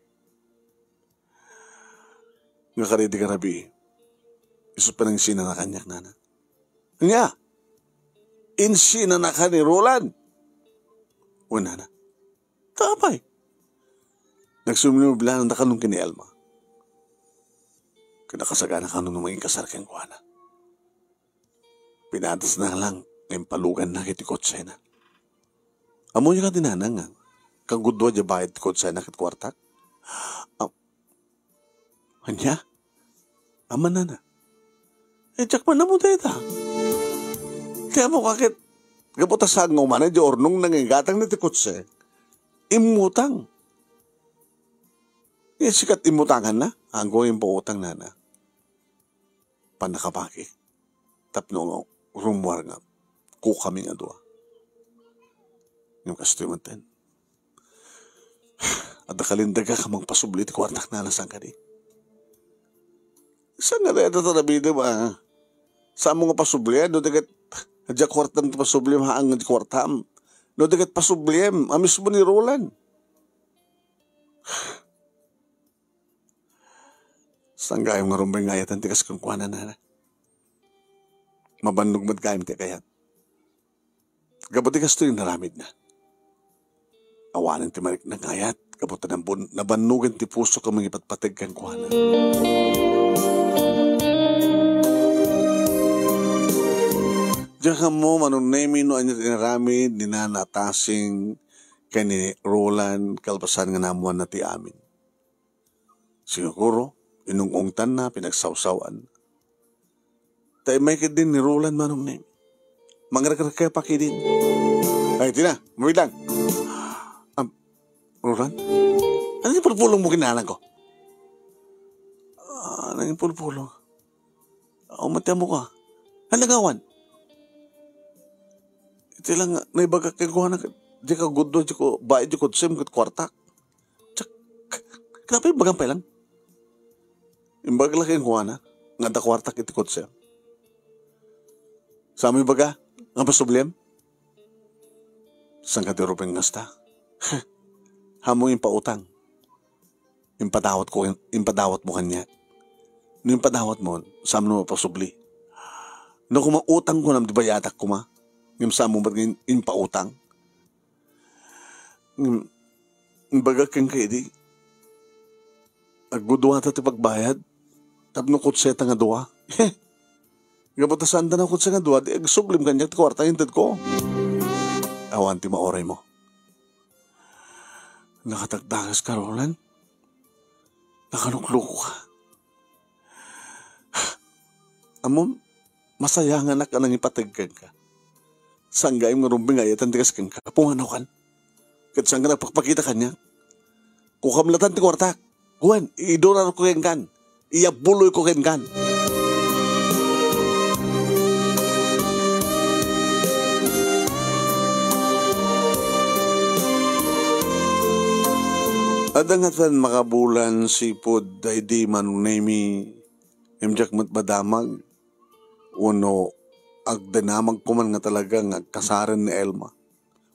Nga karidi ka rabi, isos pa ng sina na kanyak, nana. Nga, insina na ka ni Roland. O nana, tapay. Nagsumulong ng nakanong kini Elma. Kinakasagana ka nung maging kasar kang kuwana. Pinatas na lang, ngayon palugan na kitikot siya na. Amo niya ka dinanang nga, kagudwa dya bayad tikot siya na kitkwartak. Hanya? Ama na na. Tsak man na mo tayo ta. Kaya mo kakit, kaputasag nga umana, di ornong nangigatang na tikot siya. Imutang. Sikat imutangan na, hanggang yung pautang na na. Panakapaki. Tapno nga, rumwar nga, kukami nga doa. Yung kastumantan. At nakalindaga ka mang pasubli, ti kwartak na alasang ka di. Saan nga rin ito nabida ba? Saan mo nga pasubli, no dagat, adya kwartam ti pasubli, haang di kwartam. No dagat pasubli, amis mo ni Roland. Saan gayong nga rumbay ngayatan, tikas kong kuhanan na. Mabandog mat kayam ti kayat. Kabuti kasto yung naramid na. Awanan ti marik na kayat. Kabuti nabandugan ti puso ka mga ipatpatag kang kuhanan. Diyan ka mo manunay no anyat inaramid ninanatasing kay ni Roland kalpasan nga namuan na ti amin. Siguro, inungungtan na pinagsawsawan. Tay may din ni Roland manong name. Mangragrag pa din. Ay, tina, mawid lang. Roland? Ano yung pulpulong mo kinahalan ko? Ano yung pulpulong? Umatya mo ka. Ano nagawan? Ito lang, naibaga kay ko na, di ka gudo, di ko, bae di ko, sim, kwartak. Tsak, kenapa yung bagang pa lang? Yung bagang laki yung kuha na, nga da kwartak iti ko sim. Sa amin baga, ang pasoblem? Saan ka dirupeng ngasta? Hamo yung pautang. Yung padawat mo kanya. Yung padawat mo, sa amin mo pasobli. No kung mautang ko nam, di ba yatak ko ma? Yung sa mo ba't yung pautang? Yung baga kang kayo di, agbuduwa ta ti pagbayad, tapno kutseta nga duwa. Gabatasan na ako sa nga duwa, di agsublim kanyak, kwarta yung dad ko. Awan ti maoray mo. Nakatagdagas ka, Roland. Nakanukloko ka. Amon, masaya nga na ka nang ipatagkan ka. Sanggay mo rumbing ayatan tigas kang ka. Punganaw kan. Katsang ka nagpakpakita kanya. Kukamlatan ti kwarta. Kuhan, idonar ko ken kan. Iyabuloy ko ken kan. Adangatan makabulan sipod day di manunemi imjak mat badamag uno agdanamag kuman nga talaga nga agkasaran ni Elma.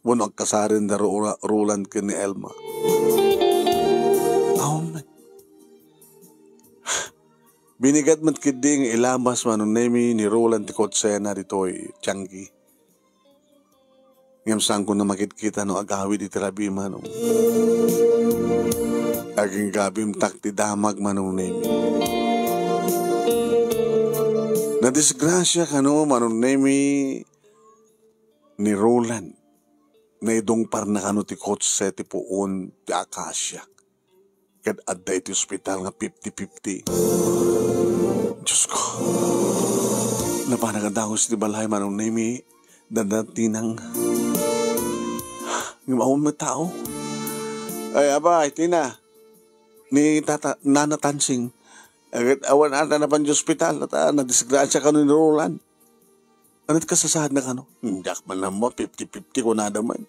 Uno agkasaran da Roland ken ni Elma. Man. Binigat mat kiding ilamas manunemi ni Roland ti kotsena ditoy Tianggi. Ngamsang ko na makikita no agawi di terabi man. Aging gabim takti damag manunemi. Nadisgrasya ka no manunemi ni Roland na idong par na kanutikot sa ti puon ti Akasya. Kad adda iti ospital nga 50-50. Diyos ko. Napanagandangos ti balay manong nami dadatinang ng maun mo tao. Ay, aba, iti na. Ni Nana Tansing. Agad awan ata na pan di ospital at nadisigraan siya kano ni Roland. Ano't kasasahad na kano? Hindi man na mo, 50-50 ko na naman.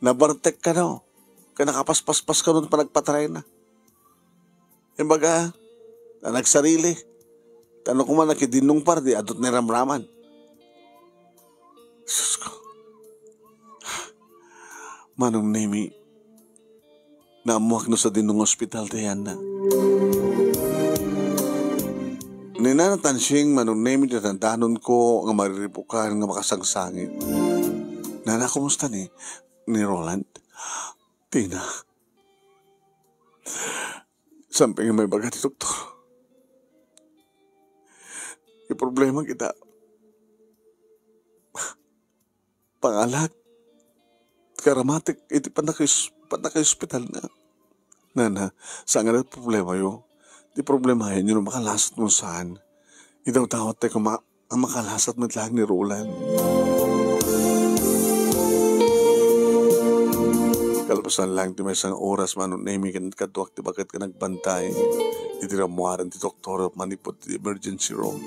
Nabartek ka no. Kaya nakapaspas-pas ka nun pa nagpatry na. Yung baga, na nagsarili. Tanong ko man nakidinong pardi, adot ni Ramraman. Sus ko. Manong nemi, naamuak no sa dinong ospital tayan na. Ninanatansing manong nemi natandanon ko nga mariripukan nga makasangsangit. Nana, kumusta ni Roland? Tina. Samping may bagat si doktor. Yung problema kita. Pangalat. Karamatik. Iti panaka-hospital na. Nana, saan nga na problema yun? Di problema yun yung makalasat mo saan. Idaw tawat tayo ang makalasat mo lang ni Roland. Kalpasan lang ti may isang oras manong nami kanatuak ti bakit ka nagbantay. Itiramuaran ti doktora manipot ti emergency room.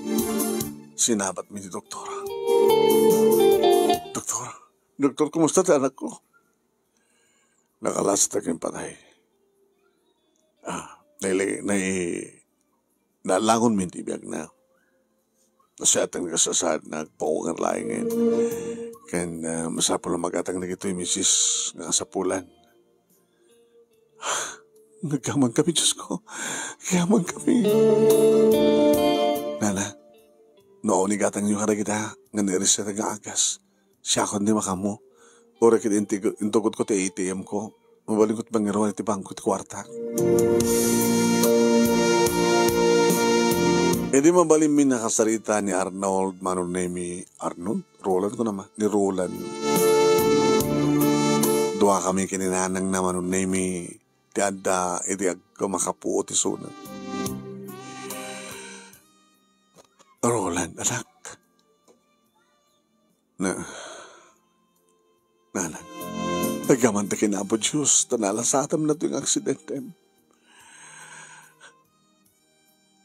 Sinabat mi ti doktora. Doktor, kumusta ti anak ko? Nakalasat aking patay. Nalangon mi ti biyag na. Nasyatang kasasad na nagpaungan laing ngayon. Kan masapul ang magatang na ito yung misis nga sapulan. Nagkamang kami, Diyos ko. Nagkamang kami. Nana, noon ni gatang yung karagita nga nireseta nga agas. Siya ko hindi makamo. Ora kita intugot ko ti ATM ko. Mabaling ko't bangero iti bangko ti kwarta. E di mabalim min nakasarita ni Arnold Manonemi. Arnold? Roland ko naman. Ni Roland. Dua kami kininanang na Manonemi. Ti adda, iti agkamakapuo ti sunan. Roland, anak. Nanan. Nagaman ta kinabot Diyos. Tanalasatam na ito yung aksidente.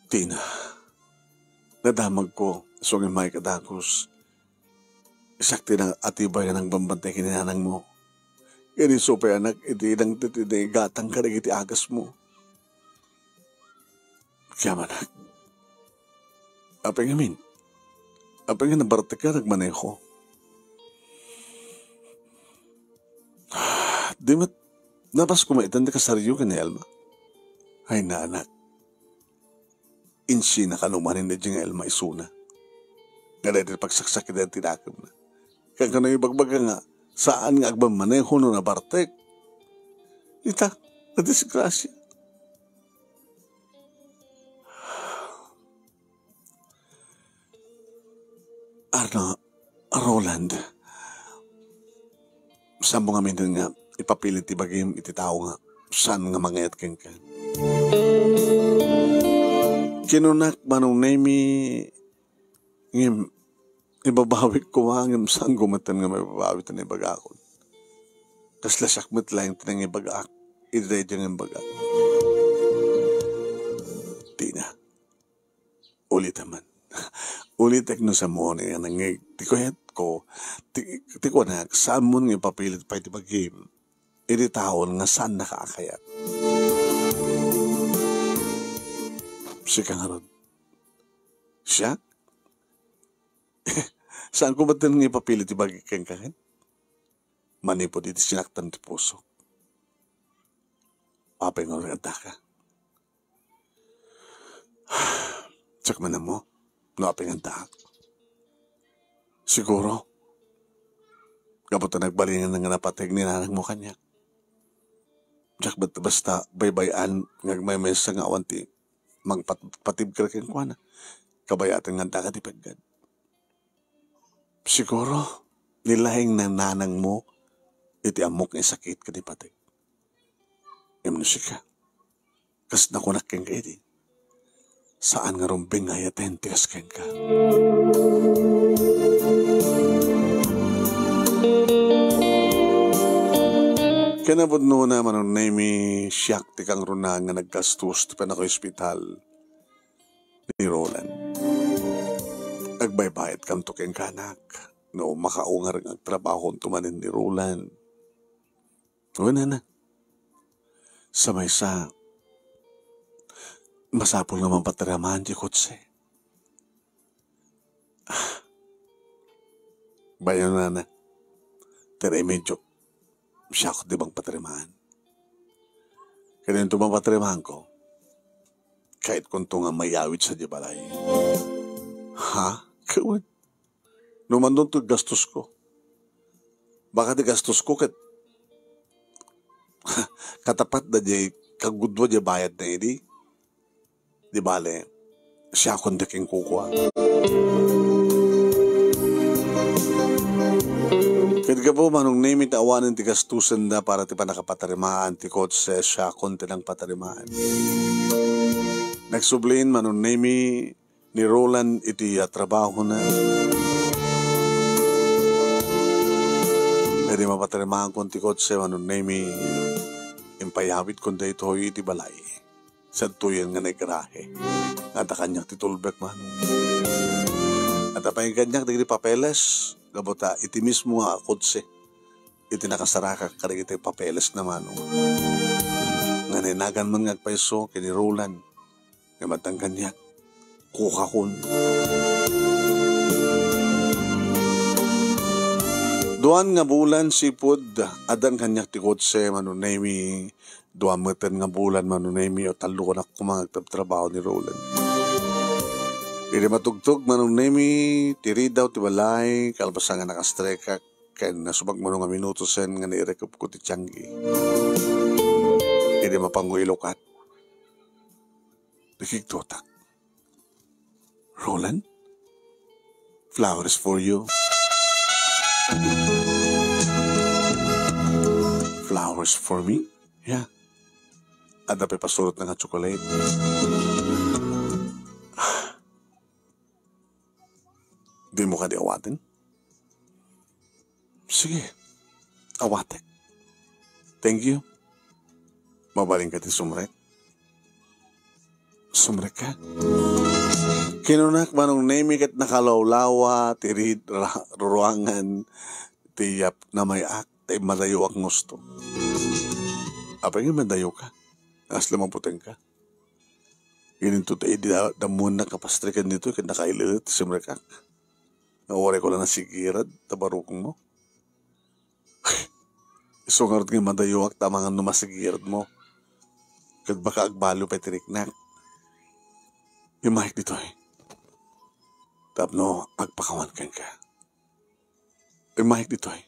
Tina. Nadamag ko. So nga may kadakos. Isakti na atibay ng bambantay kininanang mo. Kaya so pa anak, iti nang gatang ka iti agas mo. Kaya manak. Apeng amin. Apeng nga nabartek ka, nagmaneho. Di mat, napas kumaitan na kasaryo ka ni Elma. Ay na anak. Insi na kanumanin na diyang Elma isuna. Nga dahil pagsaksak na tinakam na. Kaya ka na ibagbaga nga, saan nga agbang maneho no na bartek? Ita, na disgrasya. Roland, saan mo nga minun nga, ipapilit ibagim iti tao nga, saan nga mangayat keng ka? Kinunak manong nemi, ngim, ibabawik ko ngim saan gumatan nga may babawit na ibagakon. Kasla sakmat lang tinang ibagak, idredya ng ibagak. Tina, ulit naman. Ulitek no sa mo nga nangay, tikoyat ko, tiko na, saan mo nga ipapilit pa iti bagim, iti taon nga saan nakakayat. Siya nga ron. Siya? Saan ko ba't nga ipapilit iti bagim keng kakin? Manipod iti sinaktan ti puso. Apay nga rin ka. Tsak man na mo. Naping ang taak. Siguro, kapag nagbalingan ng napatag ni nanang mo kanya. Diyak basta baybayan ngagmay sa nga awanti magpatib ka rin kwa na kabayatan nga dagat ipagad. Siguro, nilahing na nanang mo, iti amok ng sakit ka di patik. Imnusika. Kas nakunak keng ka iti. Saan nga rumbing nga yatentias keng ka. Kanabod no naman ang naimi siyak ti kang runang nga naggastos ti panako ospital ni Roland. Agbaybayad kam to keng kanak no makaungar ng trabaho tumanin ni Roland. Wala na. Samay sa masapol naman patiramahan di kotse. Bayan na. Tere medyo siya ako di bang patrimahan. Kaya yung tumang patrimahan ko, kahit kung ito nga mayawid sa dibalay. Ha? Kawan? Numan doon ito gastos ko. Baka di gastos ko katapat na di kagudwa di bayad na hindi. Di bale, siya akong daking kukuha. Kaya ka po manong name it awanan ti gastusan na para ti panakapatarimaan ti kotse siya konti ng patarimaan. Nagsublin manong name ni Roland iti trabaho na. Pwede mapatarimaan konti kotse manong name impayawit kundi ito iti balay. Sa tuyan nga nagrahe. At kanyak titulbek man. At apay kanyak digdi papeles. Gabota, iti mismo nga kotse. Iti nakasaraka karig iti papeles naman. Nga ninagan man ngagpaiso kini Roland. Nga matang kanyak. Kukakon. Duan nga bulan sipod. Adan kanyak ti kotse manunaymi. Duan matan nga bulan manunaymi o talo ko na kumangagtrabaho ni Roland. Iri matugtog manong nemi, tiri daw ti balay, kalbasa nga nakastreka, kaya nasubag mo nga minuto sen nga nairekop ko ti tiyanggi. Iri mapanguilokat. Nakiktotak. Roland? Flowers for you. Flowers for me? Yeah. At dapat pasurot na nga chocolate. Di mo ka di awatin? Sige, awatin. Thank you. Mabaling ka di sumrek. Sumrek ka. Kinunak manong nemi kat nakalawlawa, tirid, ruangan, tiyap na may ak, tay madayo ak gusto. Apa yung madayo ka? Asla maputeng ka. Gininto tayo di damun na kapastrikan dito, kat nakaililit, sumrek ak. Nawari ko lang na sigirad, tabarukong mo. Isungarot nga madayuak, tama nga numasigirad mo. Kad baka agbalo pa tiriknak. Yung mahik dito eh. Tapno, agpakawan kang ka. Yung mahik dito eh.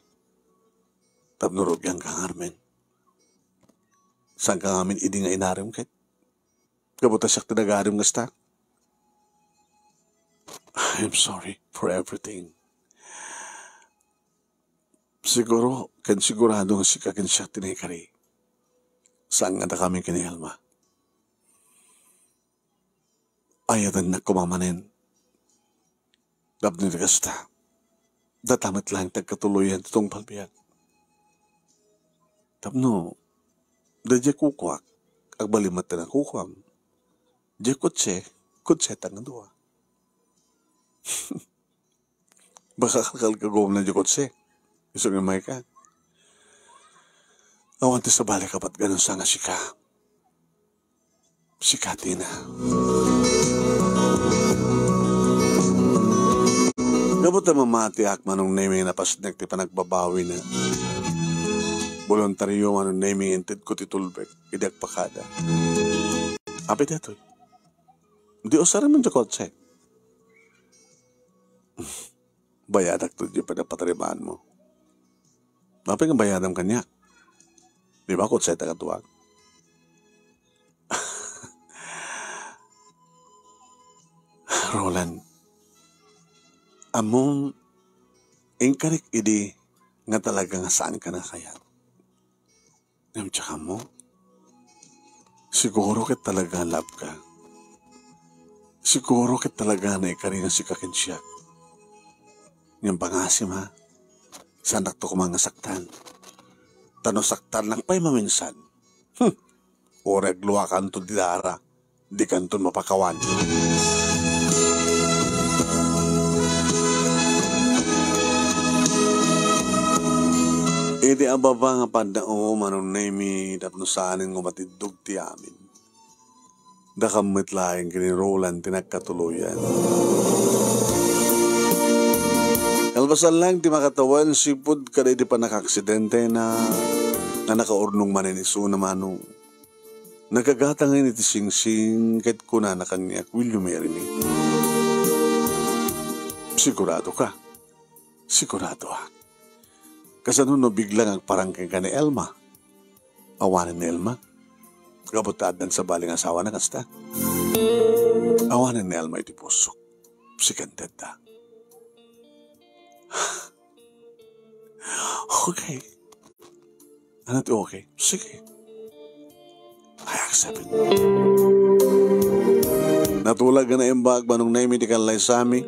Tapno, rugyang kang armen. Saan ka ngamin idi nga inarim kat? Kabuta siyak tinagarim nga stak. I'm sorry for everything. Siguro, sigurado nga si kakin siya tinikari. Saan nga na kami kinihalma? Ayatan na kumamanin. Dabni na kasta. Datamat lang tagkatuluyan itong palbiyan. Tapno, dadya kukwak, agbalimat na kukwam. Dya kutse tangan doa. Baka kalkagom na dyan kotse. Gusto nga may ka. Awan ti sa balik kapat ganun sa nga sika. Sikatina. Gabot na mamati ak manong naming napasnek ti panagbabawi na. Voluntaryo manong naming inted ko titulbek. Idak pakada. Apit ito. Di osaran man dyan kotse. Bayadak to di pa na patarimaan mo. Mapay nga bayadam kanya. Di ba kung seta ka tuwag? Roland, among Ingkarik idi nga talaga nga saan ka na kaya. Ngam tsaka mo, siguro kat talaga love ka. Siguro kat talaga na ikari nga si kakinsya. Ngam pangasim ha, sanak to kumanga saktan. Tano saktan lang pa'y maminsan. Oreg luwa kanto di dara, di kanto mapakawan. Edi ababa nga pandao manon nemi tapno saanin ngo matidog ti amin. Dakamit laing kinirolan tinagkatuluyan. Kalbasan lang ti makatawan sipud kada di pa nakaksidente na nakaurnong maniniso na manong. Nagagatang ngayon iti sing-sing kahit kuna na kanya will you marry me? Sigurado ka? Sigurado ha? Kasano no biglang agparangking ka ni Elma? Awanin ni Elma? Kabutadan sa baling asawa na kasta? Awanin ni Elma iti pusok. Sikandad da. Okay. Ano to okay? Sige. I accept it. Natulag na imbag manong naimi di kalay sa amin.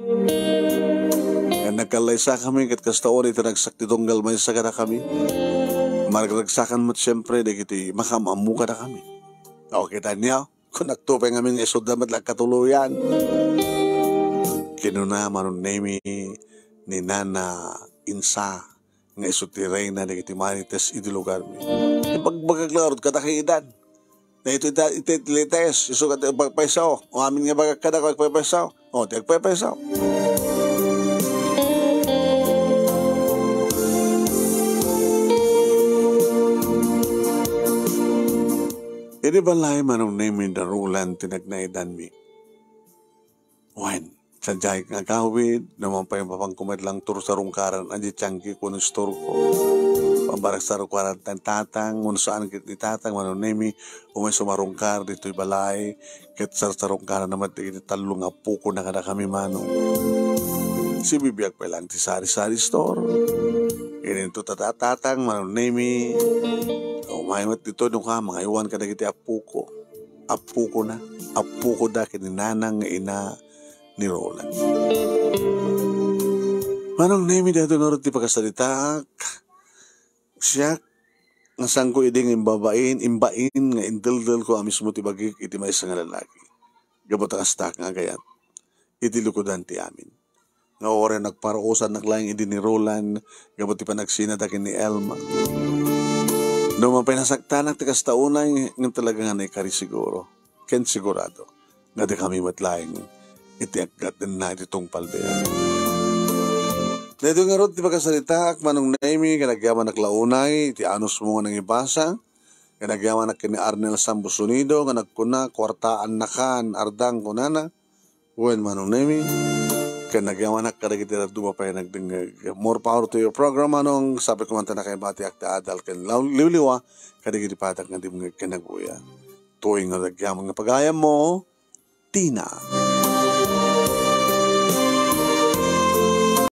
Nagkalaysa kami kat kastaon iti nagsakti tunggal may sa kada kami. Maragsakan mo't siyempre di kiti makamamu kada kami. Okay tanya, kung nagtupay ngamin isod damat lang katuluyan. Kinuna manon nemi ni Nana Insa nga isod ti Reyna di kiti Marites iti lugar mi. Ipagbagaglarod kada kaidan. Na ito itilites, iso ka pagpaisaw. O amin nga bagag kada ko agpapaisaw. O, ti agpapaisaw. Hindi ba lahi manong name darulan tinagnaidan mi? Wen, sadyay nga kawid, naman pa yung papangkumad lang tur sa rungkaran, adi tiyangki ko ng store ko. Pambarak sa rungkaran tan tatang, kung saan kit ni tatang, manong name umay sumarungkar, dito'y balay, kit sa rungkaran naman, talong apo ko na kada kami manong. Si bibiyag pa lang ti sari-sari store. Ininto tatatang, manong name umaymat dito nung ka, mga iwan ka na kiti apu ko. Apu ko na. Apu ko da kininanang nga ina ni Roland. Manong nemi dito norot ti pagkasalita. Siya, nga saan ko iding imbain nga indildil ko amis mo ti bagik iti may isang lalaki. Gabot ang astak nga gayat. Iti lukudan ti amin. Nga ore nagparukusan naglaing idi ni Roland. Gabot ti panagsinadakin ni Elma. Noong pinasaktan ang tikas taunay, ng talaga nga na ikari siguro. Ken sigurado, nga di kami matlaing iti aggat na itong palbean. Dito nga ron, di pagkasalita, manong naimi, kanagyaman naglaunay, iti anos mo nga nang ibasa, kanagyaman na kini Arnel Sambusunido, nga nagkuna, kwartaan na kan, ardang kunana, when manong naimi, kanagyaman na kadagiti na dumapay nagdingag. More power to your program, anong sabi ko man na kayo bati akta adal kan liwliwa, kadagiti patak nga di mga kanagbuya. Tuwing nga nagyamang nga pagayam mo, Tina.